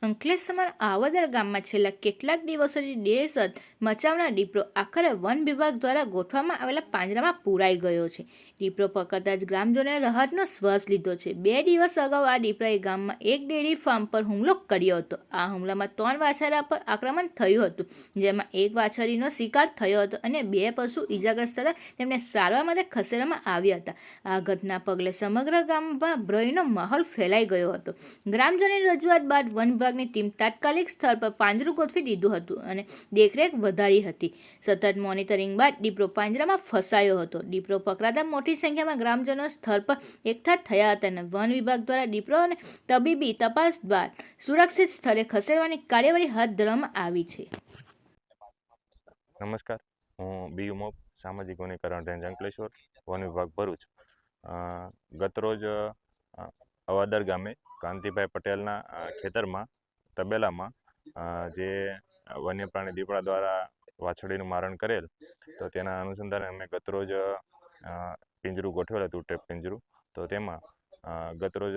અંકલેશ્વરના આવદર ગામમાં છેલ્લા કેટલાક દિવસોથી દહેશત મચાવનાર દીપડો આખરે વન વિભાગ દ્વારા ગોઠવવામાં આવેલા પાંજરામાં પૂરાઈ ગયો છે. દીપડો પકડતા જ ગ્રામજનોએ રાહતનો શ્વાસ લીધો છે. 2 દિવસ અગાઉ આ દીપડાએ ગામમાં એક ડેરી ફાર્મ પર હુમલો કર્યો હતો. આ હુમલામાં 3 વાછરડા પર આક્રમણ થયું હતું, જેમાં એક વાછરડીનો શિકાર થયો હતો અને 2 પશુ ઈજાગ્રસ્ત થતા તેમને સારવાર માટે ખસેડવામાં આવ્યા હતા. આ ઘટના પગલે સમગ્ર ગામમાં ભયનો માહોલ ફેલાઈ ગયો હતો. ગ્રામજનોની રજૂઆત બાદ વન વિભાગની ટીમ તાત્કાલિક સ્થળ પર પાંજરું ગોઠવી દીધું હતું અને દેખરેખ વધારી હતી. સતત મોનિટરિંગ બાદ દીપડો પાંજરામાં ફસાયો હતો. દીપડો પકડાતા મોટી સંખ્યામાં ગ્રામજનો સ્થળ પર એકઠા થયા હતા અને વન વિભાગ દ્વારા દીપડોને તબીબી તપાસ બાદ સુરક્ષિત સ્થળે ખસેડવાની કાર્યવાહી હાથ ધરવામાં આવી છે. નમસ્કાર, હું બી ઉમોપ, સામાજિક વનીકરણ રેન્જ અંકલેશ્વર, વન વિભાગ ભરૂચ. ગતરોજ અવાદર ગામે કાંતિભાઈ પટેલના ખેતરમાં તબેલામાં જે વન્ય પ્રાણી દીપડા દ્વારા વાછરડીનું મારણ કરેલ, તો તેના અનુસંધાને અમે ગતરોજ પિંજરું ગોઠવેલ હતું, ટેપ પિંજરું. તો તેમાં ગતરોજ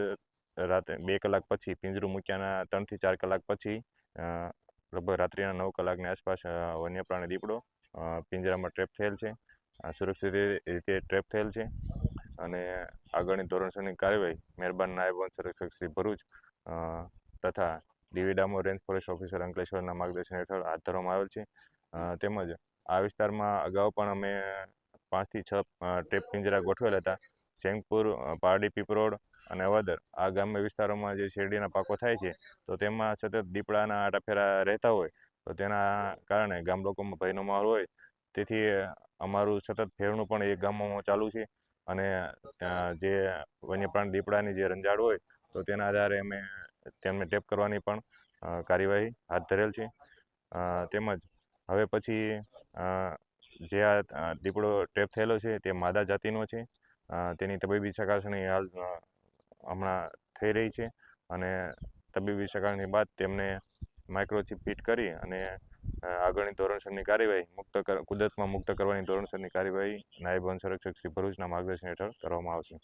રાતે 2 કલાક પછી પિંજરું મૂક્યાના 3 થી 4 કલાક પછી લગભગ રાત્રિના 9 કલાકની આસપાસ વન્ય પ્રાણી દીપડો પિંજરામાં ટ્રેપ થયેલ છે, સુરક્ષિત રીતે ટ્રેપ થયેલ છે અને આગળની ધોરણસરની કાર્યવાહી મહેરબાન નાયબ વન સંરક્ષક શ્રી ભરૂચ તથા ડીવી ડામોર રેન્જ ફોરેસ્ટ ઓફિસર અંકલેશ્વરના માર્ગદર્શન હેઠળ હાથ ધરવામાં આવેલ છે. તેમજ આ વિસ્તારમાં અગાઉ પણ અમે 5 થી 6 ટ્રેપ પિંજરા ગોઠવેલ હતા. શેંગપુર, પારડી પીપરોડ અને અવાદર આ ગ્રામ્ય વિસ્તારોમાં જે શેરડીના પાકો થાય છે, તો તેમાં સતત દીપડાના આટાફેરા રહેતા હોય, તો તેના કારણે ગામ લોકોમાં ભયનો માહોલ હોય. તેથી અમારું સતત ફેરણું પણ એ ગામોમાં ચાલુ છે અને જે વન્ય પ્રાણી દીપડાની જે રંજાડ હોય, તો તેના આધારે અમે તેમને ટેપ કરવાની પણ કાર્યવાહી હાથ ધરેલ છે. તેમજ હવે પછી જે આ દીપડો ટેપ થયેલો છે તે માદા જાતિનો છે. તેની તબીબી ચકાસણી હાલ હમણાં થઈ રહી છે અને તબીબી ચકાસણી બાદ તેમને માઇક્રોચિપ ફિટ કરી અને આગળની ધોરણસરની કાર્યવાહી કુદરતમાં મુક્ત કરવાની ધોરણસરની કાર્યવાહી નાયબ વન સંરક્ષક શ્રી ભરૂચના માર્ગદર્શન હેઠળ કરવામાં આવશે.